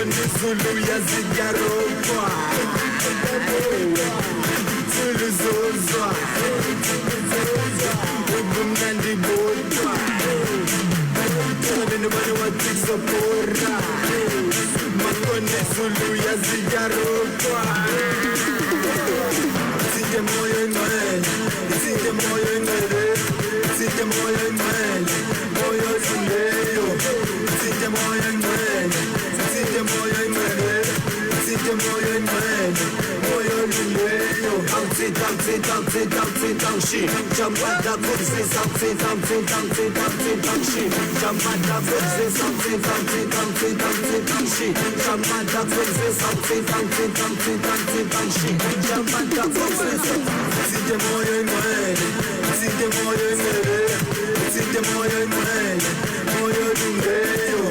Makone Zulu yazigarokwa Zulu zozwa Ubumnandi bodwa Nobody want to support Makone Zulu yazigarokwa Sije moyo imele Sije moyo imele Sije moyo imele Moyo zuleyo Sije moyo imele Sije moyo imele Sije moyo imele Moyo zuleyo Bouncy, bouncy, bouncy, bouncy, bouncy Jump at the bouncy, bouncy, bouncy, bouncy, bouncy, bouncy Jump at the bouncy, bouncy, bouncy, bouncy, bouncy, bouncy Jump at the bouncy, bouncy, bouncy, bouncy, bouncy, bouncy Jump at the bouncy, Sije moyo imele Sije moyo imele Sije moyo imele Moyo zuleyo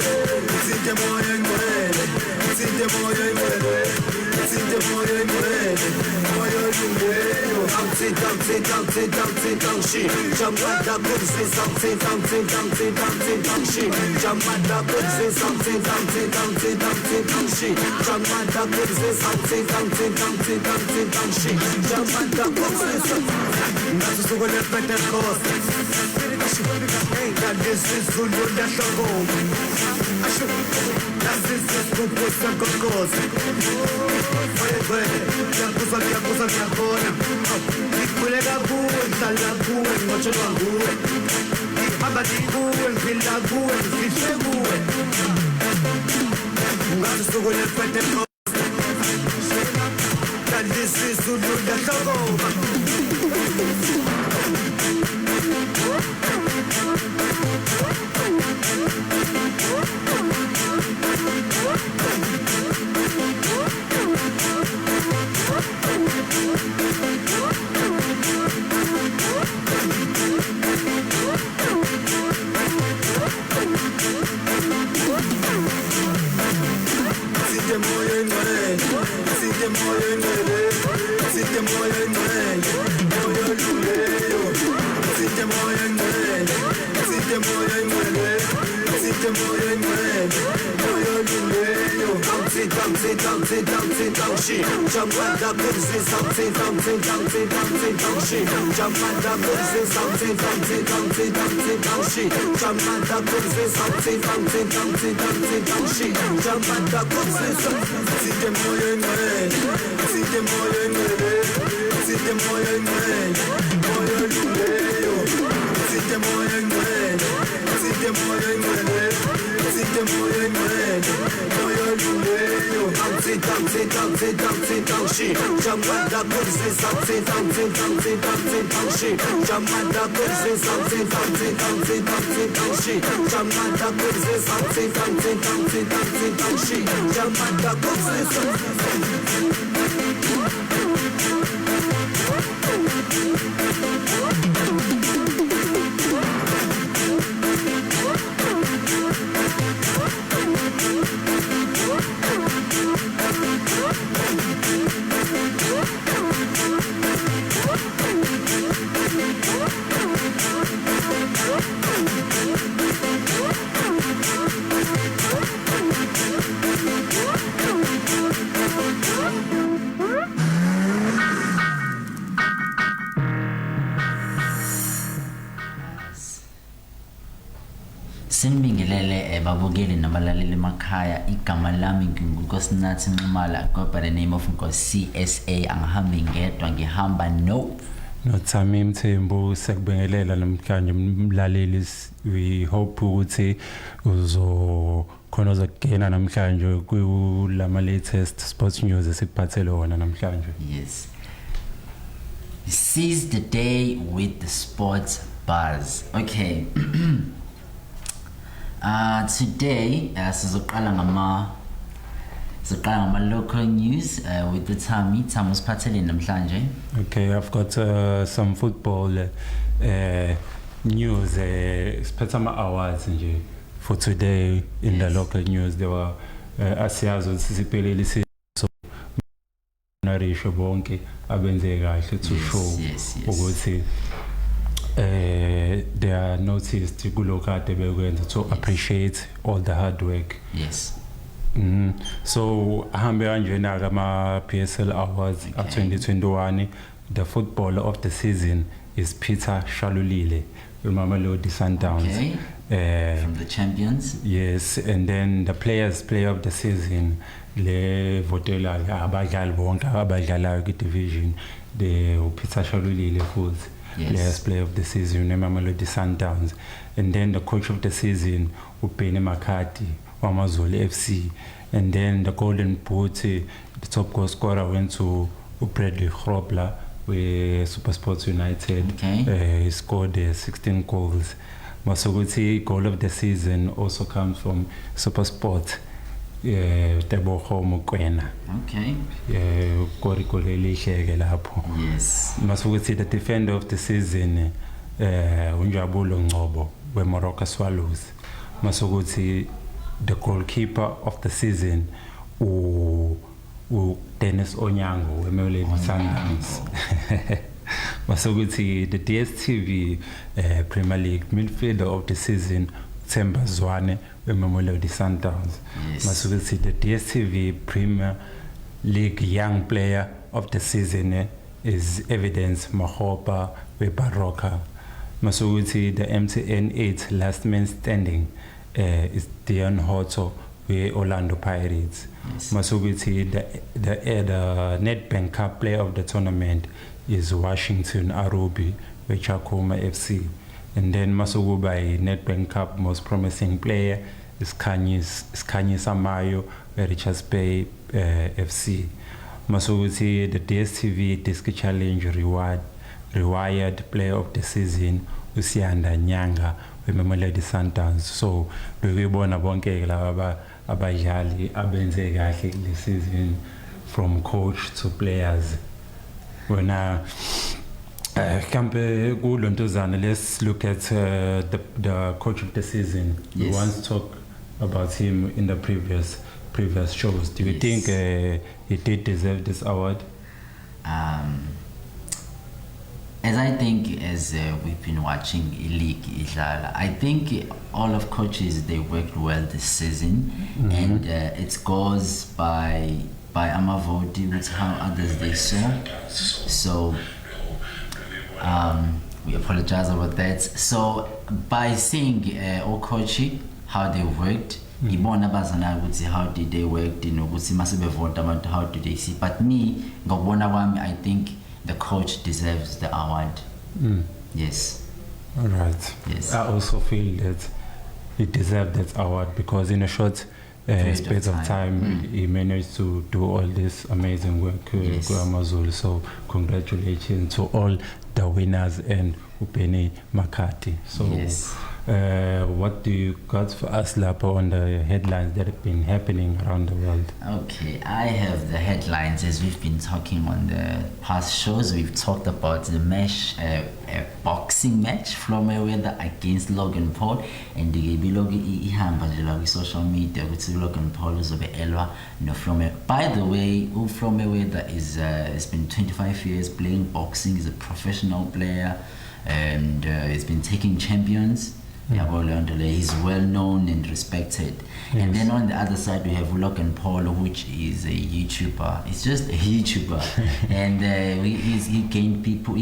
Sije moyo imele Sije moyo imele Sije moyo imele Moyo zuleyo Bouncy, bouncy, bouncy, bouncy, bouncy Jump at the bouncy, bouncy, bouncy, bouncy, bouncy, bouncy Jump at the bouncy, bouncy, bouncy, bouncy, bouncy, bouncy Jump at the bouncy, bouncy, bouncy, bouncy, bouncy, bouncy Jump at the bouncy Nazo Suoane Pentecost That this is Zulu Dashago That this is Kupusa Gogos Yakuza Yakona Ikulega Buwe, Tala Buwe, Mochela Buwe Abadi Buwe, Villa Buwe, Fishe Buwe Nazo Suoane Pentecost That this is Zulu Dashago Sije moyo imele Sije moyo imele Sije moyo imele Moyo zuleyo Sije moyo imele Sije moyo imele Sije moyo imele Moyo zuleyo Bouncy, bouncy, bouncy, bouncy, bouncy Jump at the bouncy, bouncy, bouncy, bouncy, bouncy, bouncy Jump at the bouncy, bouncy, bouncy, bouncy, bouncy, bouncy Jump at the bouncy, bouncy, bouncy, bouncy, bouncy, bouncy Jump at the bouncy, Sije moyo imele Sije moyo imele Sije moyo imele Moyo zuleyo Sije moyo imele Sije moyo imele Sije moyo imele Moyo zuleyo Bouncy, bouncy, bouncy, bouncy, bouncy Jump at the bouncy, bouncy, bouncy, bouncy, bouncy, bouncy Jump at the bouncy, bouncy, bouncy, bouncy, bouncy, bouncy Jump at the bouncy, bouncy, bouncy, bouncy, bouncy, bouncy Jump at the bouncy Sinibingelele babukeli nabalaleli emakhaya igama lami ngingukosinathi Mimala go by the name of Nkocy CSA angihambi ngedwa ngihamba no Thammy Mthembu sekubingelela namhlanje mlaleli we hope ukuthi uzokhona ukugena namhlanje kulama latest sports news esikuphathele wona namhlanje. Yes. Seize the day with the sports buzz. Okay. Today sizoqala ngama local news with the Thammy usiphathele namhlanje. Okay, I've got some football news siphethe awards nje for today in the local news. There were asiyazi sisiphelele so narisho bonke abenze kahle to show ukuthi they are noticed kulokade bekwenza to appreciate all the hard work. Yes. So ahambe kanjena kama PSL Awards of 2021. The footballer of the season is Peter Shalulile, Mamelodi Sundowns. From the champions. Yes, and then the player of the season, le votela abadlali bonke abadlalayo kwi-division, the Peter Shalulile futhi. Players player of the season, Mamelodi Sundowns. And then the coach of the season, Upeni Makati, Wamazulu FC. And then the golden boot, the top goal scorer went to Bradley Grobler with SuperSports United. He scored 16 goals. Masoguti goal of the season also comes from SuperSport. Teboho Mokwena. Yes. Masoguti the defender of the season, Unjabulo Ngobo, with Morocco Swallows. Masoguti the goalkeeper of the season, Dennis Onyango, with Mamelodi Sundowns. Masoguti the DSTV Premier League midfielder of the season, Suoane, with Mamelodi Sundowns. Masoguti the DSTV Premier League young player of the season is Evidence Mahopa with Baroka. Masoguti the MTN 8 last man standing is Dion Hoto with Orlando Pirates. Masoguti the Nedbank Cup player of the tournament is Washington Arubi with Chakoma FC. And then Masogubai Nedbank Cup most promising player is Kanye Samayo with Richards Bay FC. Masoguti the DSTV Disc Challenge rewired player of the season Usianda Nyanga with Mamelodi Sundowns. So bekubona bonke laba abadlali abenze kahle this season from coach to players. When let's look at the coach of the season. We once talked about him in the previous shows. Do you think he did deserve this award? As I think, as we've been watching League Idlala, I think all of coaches, they worked well this season, and it goes by Amavoti with how others they saw. So we apologize about that. So by seeing all coaches how they worked, ibona bazana ukuthi how did they work, ukuthi masibe vote abantu how did they see. But me ngokubona kwami, I think the coach deserves the award. Yes. All right. Yes. I also feel that he deserved that award because in a short space of time he managed to do all this amazing work with Amazulu. So congratulations to all the winners and Upeni Makati. So what do you got for us, Lapo, on the headlines that have been happening around the world? Okay, I have the headlines. As we've been talking on the past shows, we've talked about the boxing match, Floyd Mayweather against Logan Paul, and the ihamba nje social media ukuthi Logan Paul uzobe elwa no Floyd. By the way, Floyd Mayweather has been 25 years playing boxing. He's a professional player, and he's been taking champions. He's well known and respected. And then on the other side we have Logan Paul, which is a YouTuber. It's just a YouTuber, and he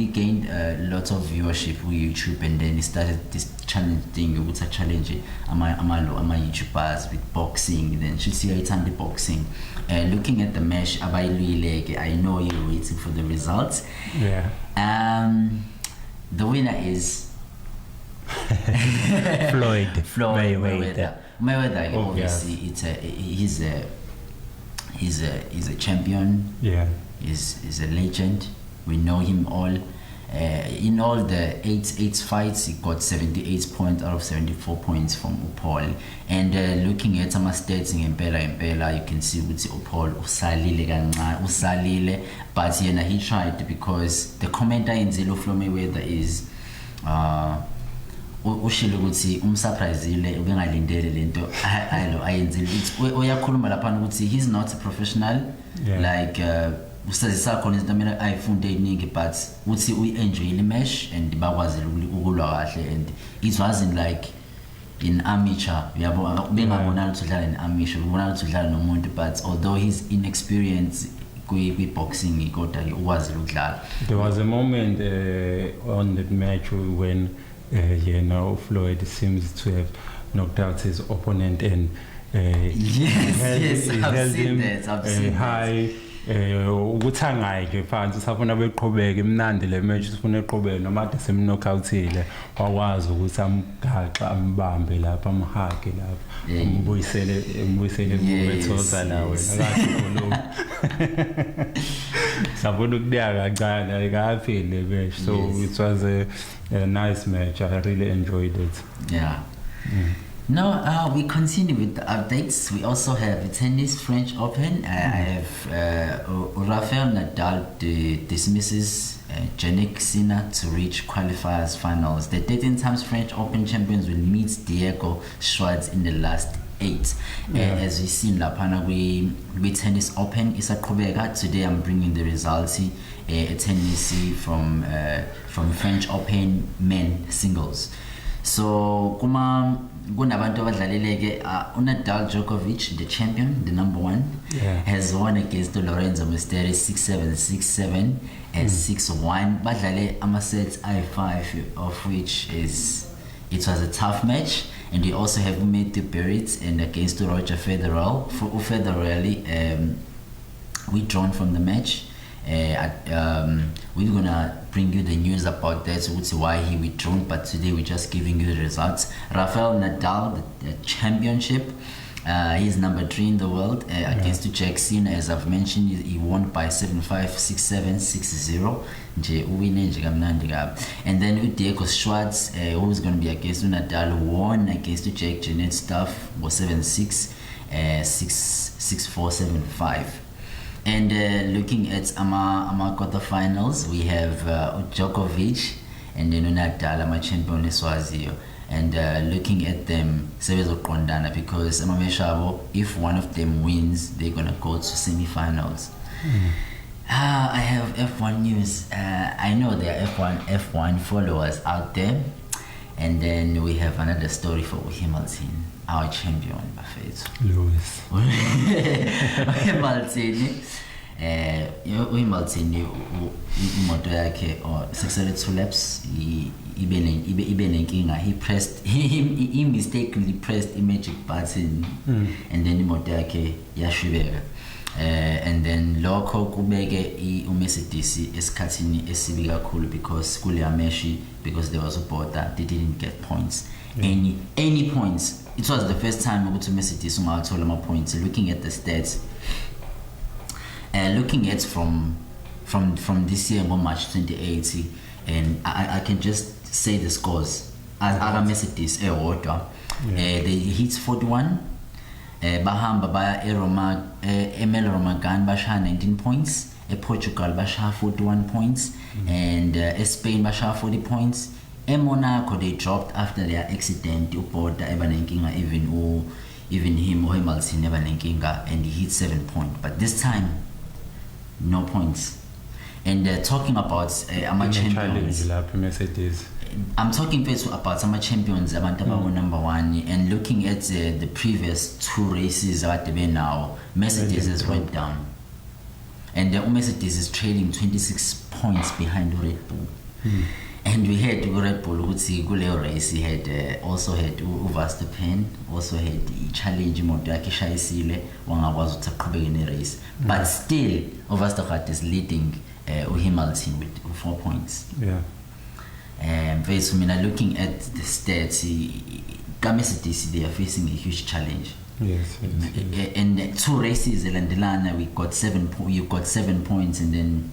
gained lots of viewership with YouTube, and then he started this challenge thing. Which challenge ama YouTubers with boxing. Then she see it's the boxing. Looking at the match, I know you're waiting for the results. The winner is Floyd Mayweather. Obviously, he's a champion. He's a legend. We know him all. In all the eight fights, he got 78 points out of 74 points from Upol. And looking at some stats in Impela, you can see with Upol usalile, but he tried, because the commenter in Zelo Floyd Mayweather is ushilo ukuthi umsurprisile ubengalindele lento ayenzile uyakhuluma lapha ukuthi he's not a professional, like usazisa khona izinto mina ayifunde iningi, but uthi uyenjoy le match and bakwazile ukulwa kahle, and it wasn't like in amateur yabo bengabona ukuthi udlala in amateur ubona ukuthi udlala nomuntu, but although he's inexperienced boxing kodwa ukwazi ukudlala. There was a moment on that match when Floyd seems to have knocked out his opponent, and yes, I've seen that. High ukuthangaye nje phansi safuna beqhubeke imnandi le match sifuna eqhubeke noma ade semknockouthile wakwazi ukuthi amgaxa ambambe lapha amhage lapha umbuyisele kubethoza la wena kahle lo sabona ukudeka kancane ayikapheli le match, so it was a nice match. I really enjoyed it. Yeah. Now we continue with the updates. We also have the tennis French Open. I have Rafael Nadal dismisses Jannik Sinner to reach qualifiers finals. The 13 times French Open champions will meet Diego Schwartz in the last 8. As we see in Lapana, we tennis Open is a Quebec. Today I'm bringing the results. A tennis from French Open men singles. So kunabantu abadlaleleke uNadal Djokovic, the champion, the number 1, has won against Lorenzo Mustafi 6-7, 6-7 and 6-1. Badlale amasets I5, of which it was a tough match. And we also have made the Barrett and against Roger Federer. For Federer, withdrawn from the match. We're gonna bring you the news about that, why he withdrew, but today we're just giving you the results. Rafael Nadal, the championship, he's number 3 in the world against Jack Sinner. As I've mentioned, he won by 7-5, 6-7, 6-0. And then with Diego Schwartz, who's going to be against Nadal, won against Jack Jeanette Stuff, was 7-6, 6-4, 7-5. And looking at our quarterfinals, we have Djokovic and then Nadal, my champion Swazio. And looking at them, because if one of them wins, they're gonna go to semi-finals. I have F1 news. I know there are F1 followers out there. And then we have another story for Hamilton, our champion, Lewis. Hamilton imoto yakhe successfully 2 laps ibe nenkinga. He mistakenly pressed the magic button and then imoto yakhe yashwibeka. And then lokho kubeke uMercedes esikhathini esibi kakhulu because kuleya meshi, because there was a border, they didn't get points, any points. It was the first time ukuthi Mercedes ungathola ama points. Looking at the stats, looking at from this year on March 2080, and I can just say the scores. Ara Mercedes they hit 41. Bahamba baya Emel Romagan basha 19 points, Portugal basha 41 points, and Spain basha 40 points. Monaco, they dropped after their accident. Even him or Hamilton never Nenkinga, and he hit 7 points. But this time, no points. And talking about champions, I'm talking first about some champions, about number 1, and looking at the previous 2 races at the now, Mercedes has went down, and the Mercedes is trailing 26 points behind Red Bull. And we had Red Bull, Guleo race. He had also had Verstappen, also had the challenge Thabisile, was in the race. But still, Verstappen is leading Hamilton with 4 points. Looking at the stats, Mercedes, they are facing a huge challenge. Yes. In 2 races, we got 7 points, and then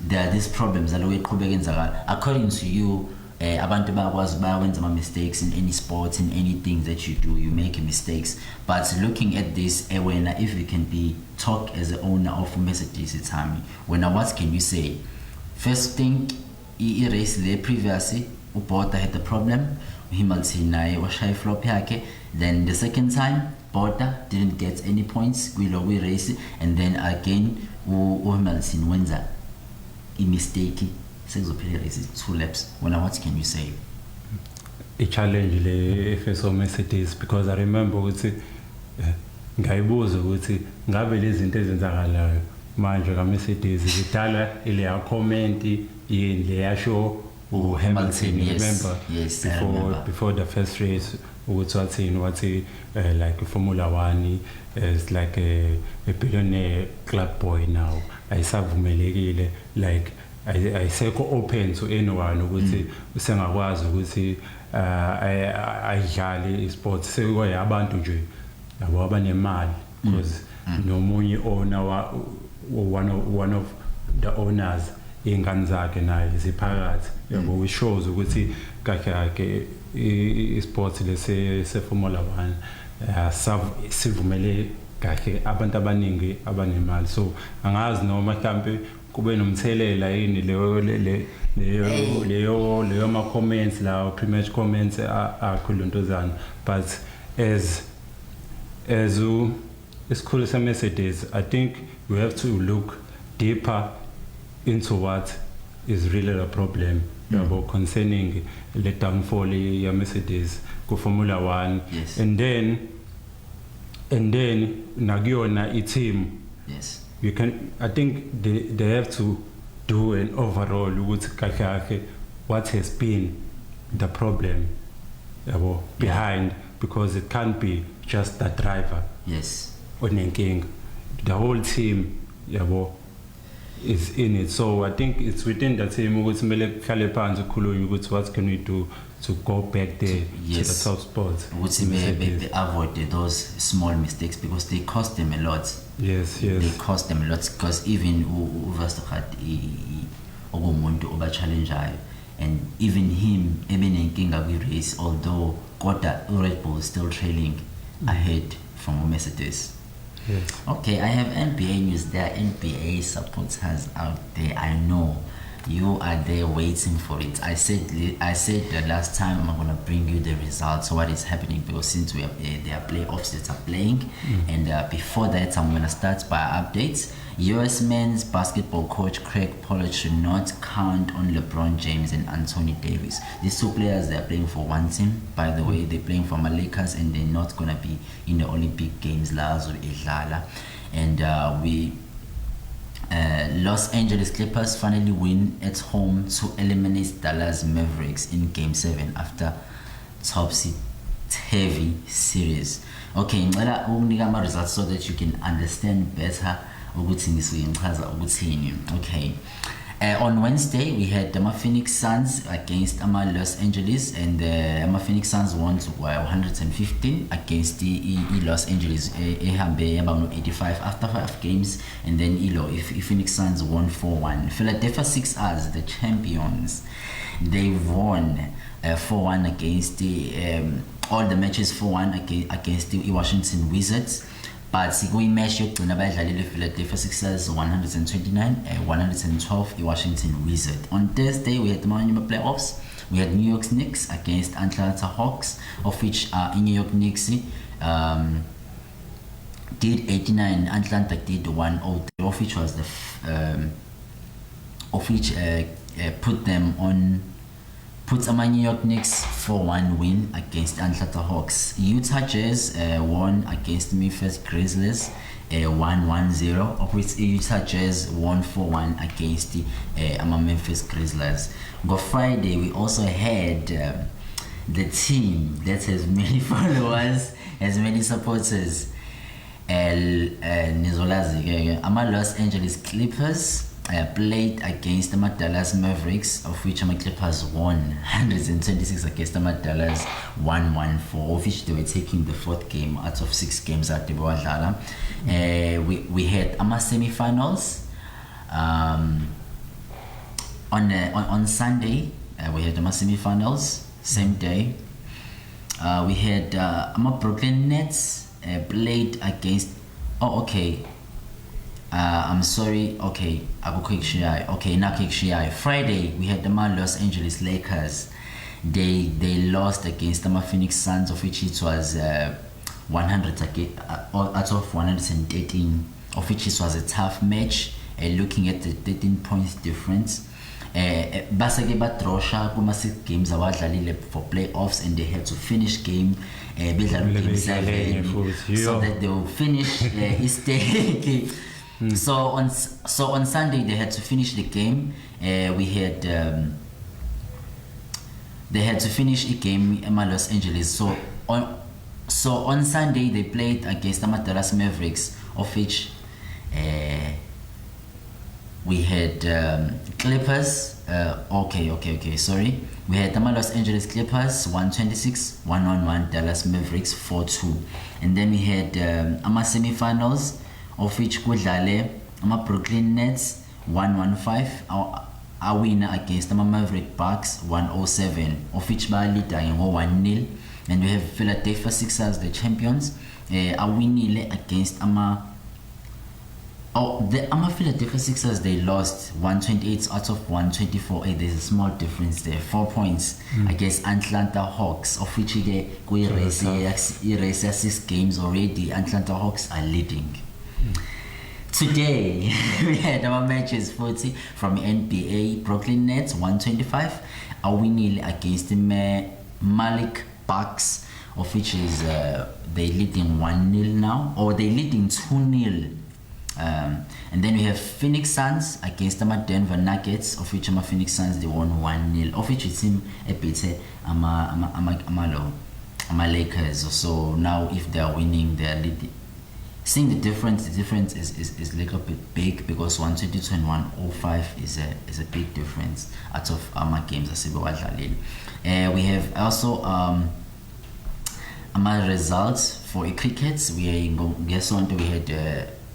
there are these problems. According to you, abantu bakwazi some mistakes in any sport, in anything that you do, you make mistakes. But looking at this, if you can talk as the owner of Mercedes, Thammy, what can you say? First thing, race previously, Porta had the problem. Hamilton was shy flop yake. Then the second time, Porta didn't get any points. We race, and then again, Hamilton wins that. A mistake. 6 races, 2 laps. What can you say? i-challenge le FSO Mercedes, because I remember ukuthi ngayibuza ukuthi ngabe lezi zinto ezenzakalayo manje kaMercedes zidala ile ya comment yini le yasho uHamilton, remember? Yes, I remember. Before the first race ukuthi wathi like Formula 1 is like a billionaire club boy now, ayisavumelekile, like ayisekho open to anyone ukuthi usengakwazi ukuthi ayidlale isports, sekuya abantu nje labo abanemali, because nomunye owner one of the owners ingane zakhe naye ziphakathi, yabo, which shows ukuthi kahle isports lese Formula 1 sivumele kahle abantu abaningi abanemali. So angazi noma mhlambe kube nomthelela yini leyo ma comments la pre-match comments akuluntozana, but as isikhulu se-Mercedes, I think we have to look deeper into what is really the problem about concerning the downfall ya Mercedes ku Formula 1. Yes. And then nakuyona i-team, Yes. I think they have to do an overall ukuthi kahle what has been the problem behind, because it can't be just the driver. Yes. Onenking, the whole team is in it. So I think it's within the team ukuthi kumele kuhlale phansi kukhulunywe ukuthi what can we do to go back there to the top spots. Ukuthi they avoid those small mistakes, because they cost them a lot. Yes. They cost them a lot, because even uVerstappen okumuntu oba-challengeayo, and even him ebenenkinga kwi-race, although kodwa Red Bull is still trailing ahead from Mercedes. Yes. Okay, I have NBA news. There are NBA supporters out there. I know you are there waiting for it. I said the last time I'm gonna bring you the results, what is happening, because since there are playoffs that are playing, and before that I'm gonna start by updates. US men's basketball coach Craig Pollard should not count on LeBron James and Anthony Davis. These two players, they are playing for one team, by the way. They're playing for Lakers, and they're not gonna be in the Olympic Games. And Los Angeles Clippers finally win at home to eliminate Dallas Mavericks in Game 7 after topsy-turvy series. Okay, ngicela ukunika ama results so that you can understand better ukuthi ngisuyichaza ukuthini. Okay. On Wednesday, we had the Phoenix Suns against Los Angeles, and the Phoenix Suns won 115 against the Los Angeles. 85 after 5 games, and then Phoenix Suns won 4-1. Philadelphia Sixers, the champions, they won 4-1 against all the matches 4-1 against the Washington Wizards. But we match yokugcina badlalile Philadelphia Sixers 129 112 Washington Wizards. On Thursday, we had the playoffs. We had New York Knicks against Atlanta Hawks, of which New York Knicks did 89, Atlanta did 103, of which was puts New York Knicks 4-1 win against Atlanta Hawks. Utah Jazz won against Memphis Grizzlies 1-1-0, of which Utah Jazz won 4-1 against the Memphis Grizzlies. On Friday, we also had the team that has many followers, has many supporters. Los Angeles Clippers played against the Dallas Mavericks, of which the Clippers won 126 against the Dallas 114, of which they were taking the 4th game out of 6 games at the Boadala. We had semi-finals on Sunday. We had semi-finals same day. We had Brooklyn Nets played against I'm sorry. Okay, Friday we had the Los Angeles Lakers. They lost against the Phoenix Suns, of which it was 100 out of 113, of which it was a tough match. Looking at the 13 points difference, Base ke batrosha kuma 6 games abadlalile for playoffs, and they had to finish game bedlala game 7 so that they will finish Easter. So on Sunday they had to finish the game. We had they had to finish a game in Los Angeles. So on Sunday they played against the Dallas Mavericks, of which we had Clippers. Sorry. We had the Los Angeles Clippers 126-111, Dallas Mavericks 4-2, and then we had semi-finals, of which kudlale Brooklyn Nets 115, our winner against the Maverick Bucks 107, of which by leader 1-0, and we have Philadelphia Sixers, the champions, our winning against the Philadelphia Sixers, they lost 128 out of 124. There's a small difference there, 4 points against Atlanta Hawks, of which they erase 6 games already. Atlanta Hawks are leading. Today we had our matches 40 from NBA. Brooklyn Nets 125, a win against the Malik Bucks, of which is they leading 1-0 now, or they leading 2-0. And then we have Phoenix Suns against the Denver Nuggets, of which Phoenix Suns they won 1-0, of which it's a bit Lakers. So now if they are winning, they are leading. Seeing the difference is a little bit big, because 122 and 105 is a big difference out of games. We have also results for cricket. We had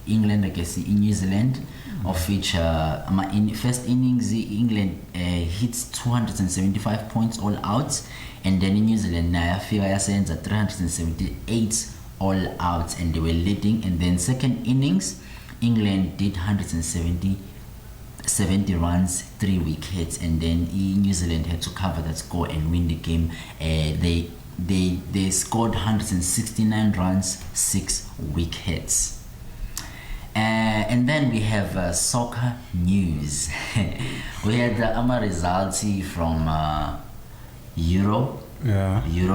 England against New Zealand, of which in first innings England hits 275 points all out, and then in New Zealand Naya sends at 378 all out, and they were leading. And then second innings England did 170 runs, 3 wickets, and then New Zealand had to cover that score and win the game. They scored 169 runs, 6 wickets. And then we have soccer news. We had the results from Euro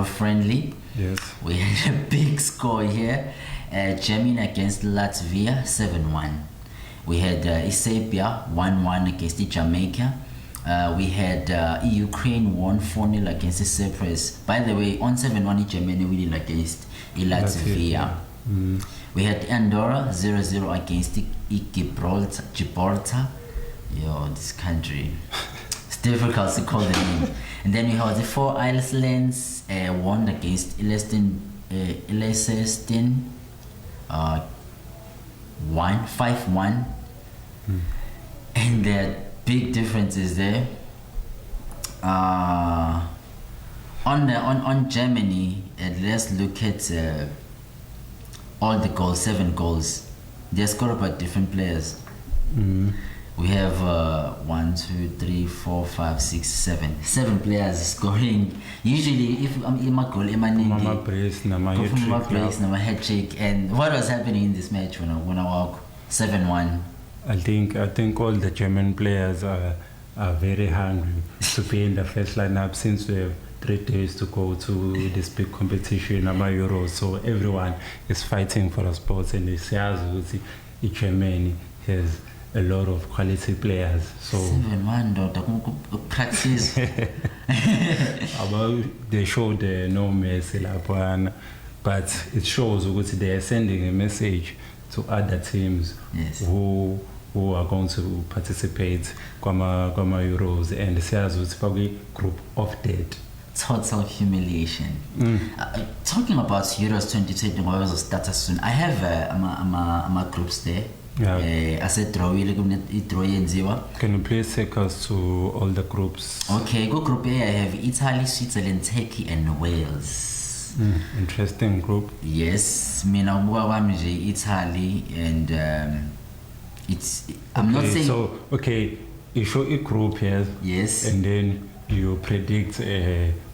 friendly. Yes. We had a big score here. Germany against Latvia 7-1. We had Ethiopia 1-1 against Jamaica. We had Ukraine won 4-0 against Cyprus. By the way, on 7-1 Germany winning against Latvia. We had Andorra 0-0 against Gibraltar. Yo, this country. It's difficult to call the name. And then we had the 4 Icelands won against Leicester 5-1. And the big difference is there. On Germany, let's look at all the goals, 7 goals. They're scored by different players. We have 1, 2, 3, 4, 5, 6, 7 players scoring. Usually, if I'm a goal, hat trick. And what was happening in this match when I walk 7-1? I think all the German players are very hungry to be in the first lineup, since we have 3 days to go to this big competition, Euro. So everyone is fighting for the spots, and Germany has a lot of quality players. So 7-1 practice. They showed no mercy, but it shows that they are sending a message to other teams. Yes. who are going to participate Kwama Euros, and the group of death. Total humiliation. Talking about Euros 2020, I will start soon. I have my groups there. I said draw. Can you please take us to all the groups? Okay, go group A. I have Italy, Switzerland, Turkey, and Wales. Interesting group. Yes, Italy, and I'm not saying. So you show a group here. Yes. And then you predict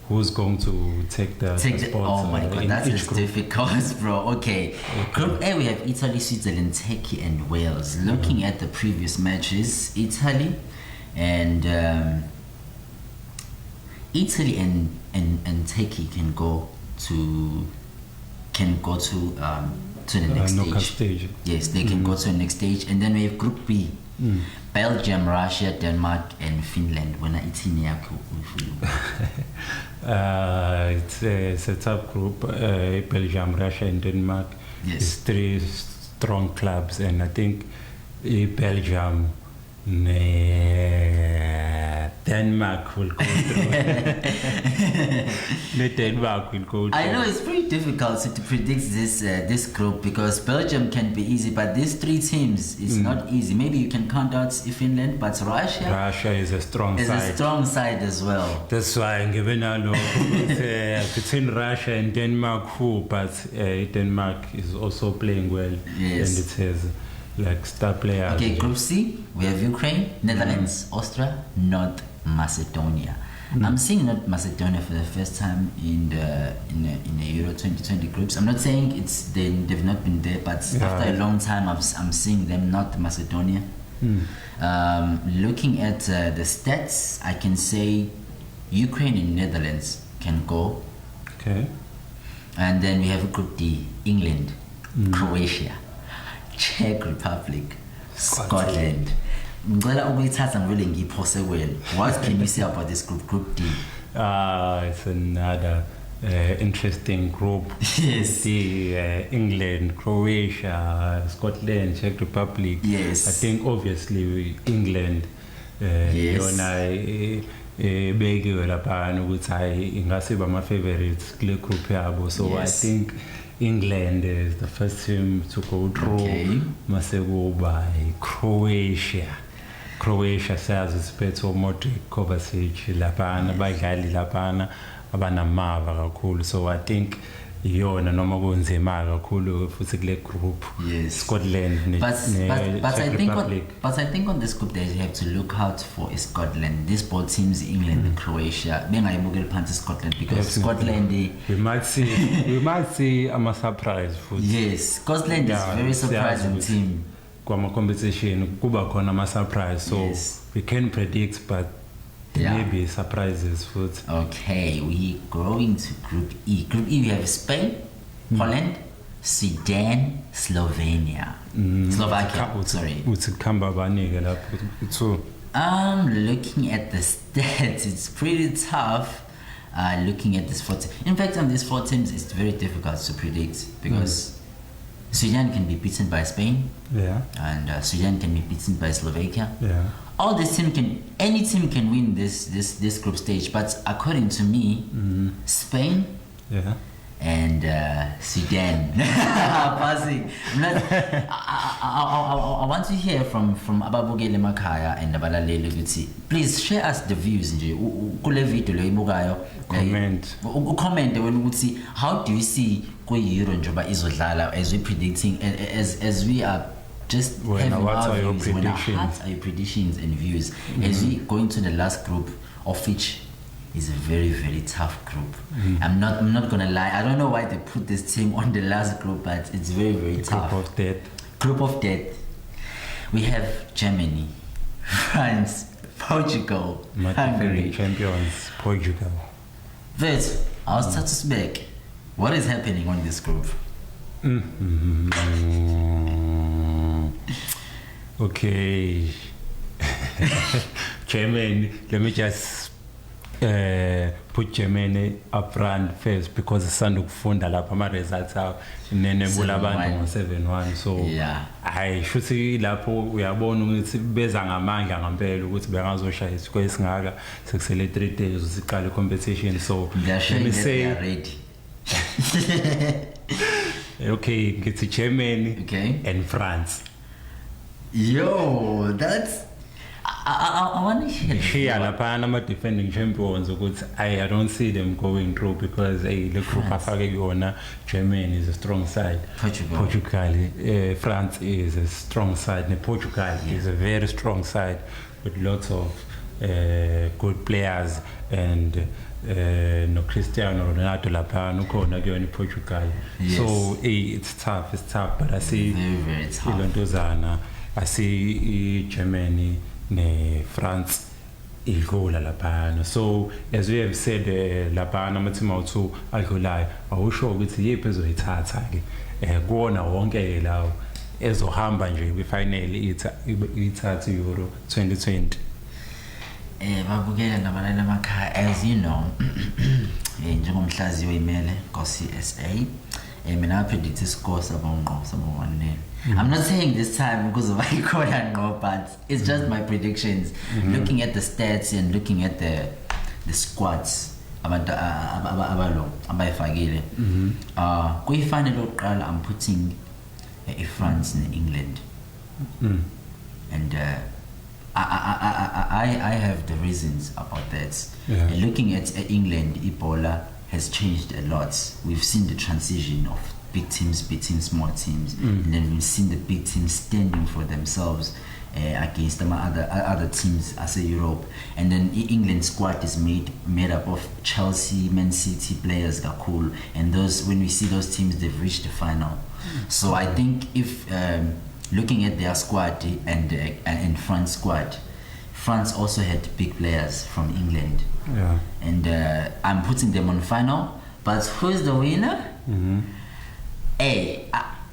who's going to take the spots. Oh my god, that's difficult, bro. Okay. Group A, we have Italy, Switzerland, Turkey, and Wales. Looking at the previous matches, Italy and Italy and Turkey can go to the next stage. Yes, they can go to the next stage, and then we have Group B. Belgium, Russia, Denmark, and Finland. When it's a tough group. Belgium, Russia, and Denmark. Yes. It's three strong clubs, and I think Belgium, Denmark will go through. Denmark will go through. I know it's pretty difficult to predict this group because Belgium can be easy, but these three teams it's not easy. Maybe you can count out Finland, but Russia is a strong side. Is a strong side as well. That's why I'm giving a look between Russia and Denmark, but Denmark is also playing well. Yes. And it has like star players. Okay, Group C, we have Ukraine, Netherlands, Austria, North Macedonia. I'm seeing North Macedonia for the first time in the Euro 2020 groups. I'm not saying they've not been there, but after a long time, I'm seeing them, North Macedonia. Looking at the stats, I can say Ukraine and Netherlands can go. Okay. And then we have Group D, England, Croatia, Czech Republic, Scotland. What can you say about this group D? It's another interesting group. Yes. England, Croatia, Scotland, Czech Republic. Yes. I think obviously England. Yes. Begiwe laphana ukuthi hayi ingasiba my favorites kule group yabo, so Yes. I think England is the first team to go through. Okay. Masekuba Croatia sazi siphethe Modric, Kovacic laphana abadlali laphana abanamava kakhulu, so I think iyona noma kunzima kakhulu futhi kule group. Yes. Scotland But I think on this group they have to look out for Scotland. These both teams, England and Croatia, bengayibukeli phansi Scotland because Scotland we might see a surprise futhi. Yes, Scotland is very surprising team. Kwama competition kuba khona ama surprise, so Yes. we can predict, but there may be surprises futhi. Okay, we going to Group E. Group E, we have Spain, Holland, Sudan, Slovenia. Slovakia, sorry. Uthi khamba banike lapho two. Looking at the stats, it's pretty tough. Looking at this 4 teams. In fact, on these 4 teams, it's very difficult to predict because Sudan can be beaten by Spain. Yeah. And Sudan can be beaten by Slovakia. Yeah. All this any team can win this group stage, but according to me, Spain Yeah. and Sudan passing. I want to hear from Ababugele Makaya and Abalalele Gutsi. Please share us the views nje kule video loyibukayo. Comment when we see how do you see Euro njoba izodlala as we predicting as we are just having our views, what are your predictions and views as we go into the last group, of which is a very, very tough group. I'm not gonna lie, I don't know why they put this team on the last group, but it's very, very tough. Group of death. We have Germany, France, Portugal, Hungary. Champions, Portugal. But our status back. What is happening on this group? Okay. Germany, let me just put Germany up front first because sisanda ukufunda lapha ama results awo nenebula abantu ngo 7-1, so hayi shuthi lapho uyabona ukuthi beza ngamandla ngempela ukuthi bengazoshaya isikole esingaka sekusele 3 days usiqala competition, so let me say they are ready. Okay, get to Germany and France. Yo, that's I want to hear lapha defending champions ukuthi I don't see them going through because the group afake yona Germany is a strong side, Portugal France is a strong side, and Portugal is a very strong side with lots of good players, and no Cristiano Ronaldo lapha ukhona kuyona Portugal. So it's tough, but I see very, very tough. I see Germany France idlula laphana. So as we have said laphana amathima awuthu adlulayo awusho ukuthi yiphi ezoyithatha ke kuona wonke ke lawo ezohamba nje kwi-final ithatha Euro 2020. Babukela nabalala emakhaya, as you know, njengomhlazi wemele Nkocy SA, mina predict score sabo 1-0. I'm not saying this time because of Icona no, but it's just my predictions. Looking at the stats and looking at the squads, abalo abayifakile. Kwi-final lokuqala I'm putting France and England. And I have the reasons about that. Looking at England, Ebola has changed a lot. We've seen the transition of big teams beating small teams, and then we've seen the big teams standing for themselves against other teams as a Europe. And then England squad is made up of Chelsea, Man City players, Gakul, and those, when we see those teams, they've reached the final. So I think if looking at their squad and France squad, France also had big players from England, and I'm putting them on final. But who's the winner?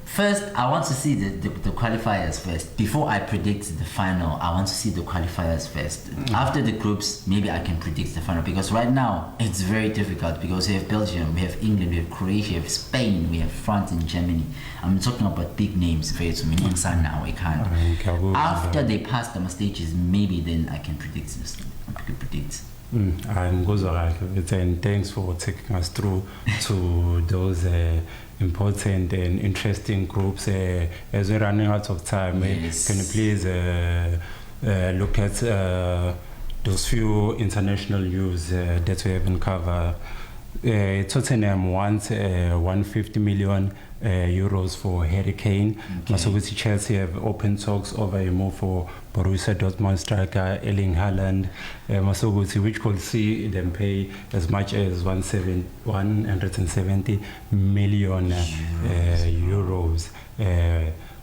First, I want to see the qualifiers first. Before I predict the final, I want to see the qualifiers first. After the groups, maybe I can predict the final. Because right now, it's very difficult because we have Belgium, we have England, we have Croatia, we have Spain, we have France and Germany. I'm talking about big names. Now we can't. After they pass the stages, maybe then I can predict this. I can predict. And thanks for taking us through to those important and interesting groups. As we're running out of time, can you please look at those few international news that we haven't covered? Tottenham wants 150 million euros for Harry Kane. Msomi Chelsea have open talks over a move for Borussia Dortmund striker Erling Haaland. Msomi, which could see them pay as much as 170 million euros.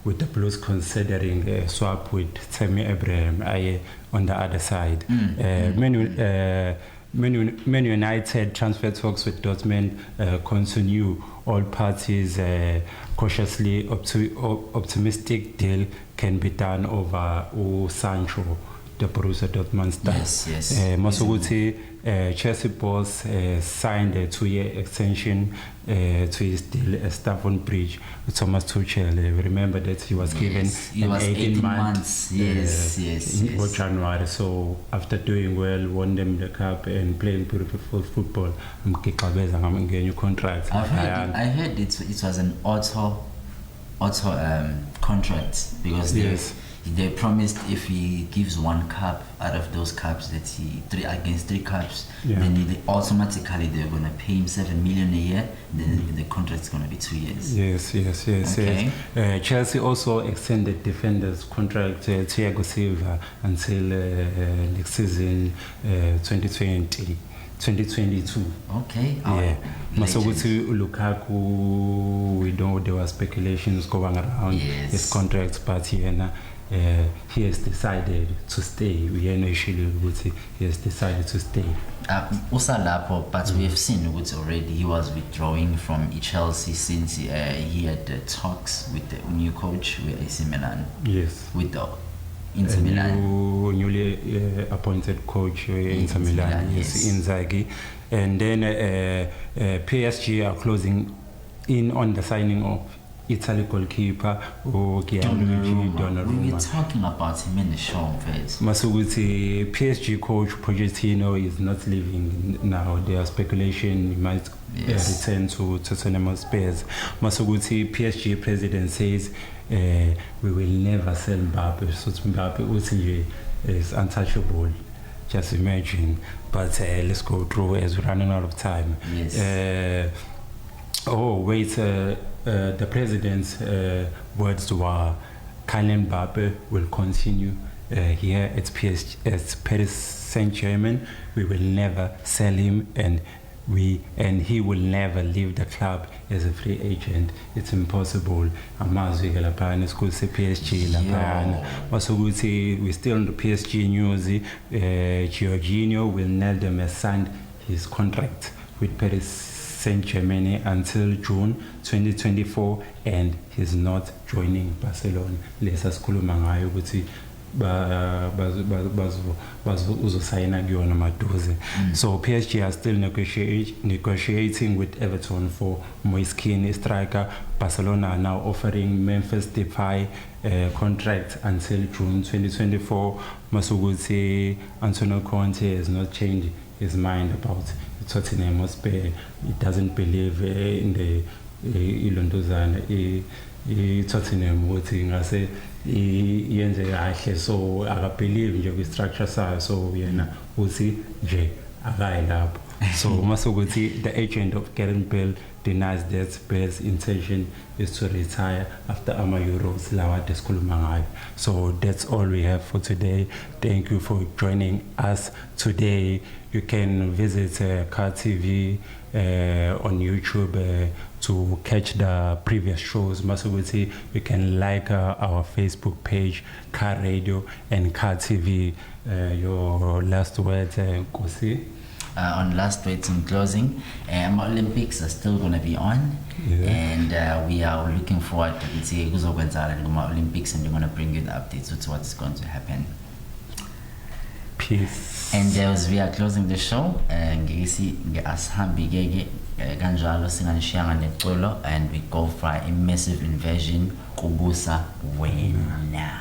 With the Blues considering a swap with Thammy on the other side. Man United transfer talks with Dortmund continue. All parties cautiously optimistic deal can be done over Sancho, the Borussia Dortmund star. Msomi, Chelsea boss signed a 2-year extension to his deal at Stamford Bridge with Thomas Tuchel. Remember that he was given 18 months. In January. So after doing well, won them the cup and playing beautiful football, I'm getting a new contract. I heard it was an auto contract because they promised if he gives one cup out of those cups that against 3 cups, then automatically they're gonna pay him 7 million a year. Then the contract's gonna be 2 years. Yes. Chelsea also extended defenders contract Thiago Silva until next season 2022. Okay. Msomi Lukaku, we know there were speculations going around his contract, but he has decided to stay. We know he has decided to stay. But we have seen already he was withdrawing from Chelsea since he had talks with the new coach with AC Milan. With the Inter Milan. Newly appointed coach Inter Milan, Inzaghi. And then PSG are closing in on the signing of Italy goalkeeper Donnarumma. We were talking about him in the show. Msomi, PSG coach Pochettino is not leaving now. There are speculation he might return to Tottenham Spurs. Msomi, PSG president says we will never sell Mbappe. So Mbappe is untouchable. Just imagine. But let's go through as we're running out of time. The president's words were Kylian Mbappe will continue here at Paris Saint-Germain. We will never sell him, and and he will never leave the club as a free agent. It's impossible. Amazwi ke laphana school se PSG laphana. Masukuthi we still on the PSG news. Jorginho Wijnaldum has signed his contract with Paris Saint-Germain until June 2024, and he's not joining Barcelona. Lesa sikhuluma ngayo ukuthi uzosayina kuyona maduze. So PSG are still negotiating with Everton for Moise Kean, striker. Barcelona are now offering Memphis Depay contract until June 2024. Masukuthi Antonio Conte has not changed his mind about Tottenham Hotspur. He doesn't believe in the ilondozana Tottenham ukuthi ngase yenze kahle, so akabelieve nje kwi structure sayo, so yena uthi nje akayi lapho. So masukuthi the agent of Gareth Bale denies that Bale's intention is to retire after Euros lawa desikhuluma ngayo. So that's all we have for today. Thank you for joining us today. You can visit Carr TV on YouTube to catch the previous shows. Masukuthi, you can like our Facebook page, Carr Radio and Carr TV. Your last words, Nkocy? On last words in closing, Olympics are still going to be on, and we are looking forward to the Olympics, and we're going to bring you the updates with what's going to happen. Peace. And as we are closing the show, and we go for a massive invasion. Kubusa wena.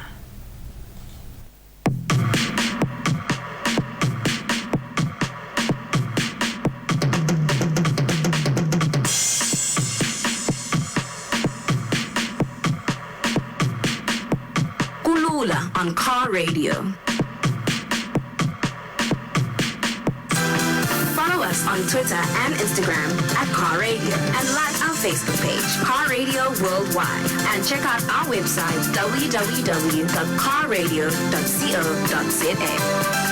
On Carr Radio. Follow us on Twitter and Instagram at Carr Radio, and like our Facebook page, Carr Radio Worldwide, and check out our website www.carradio.co.za.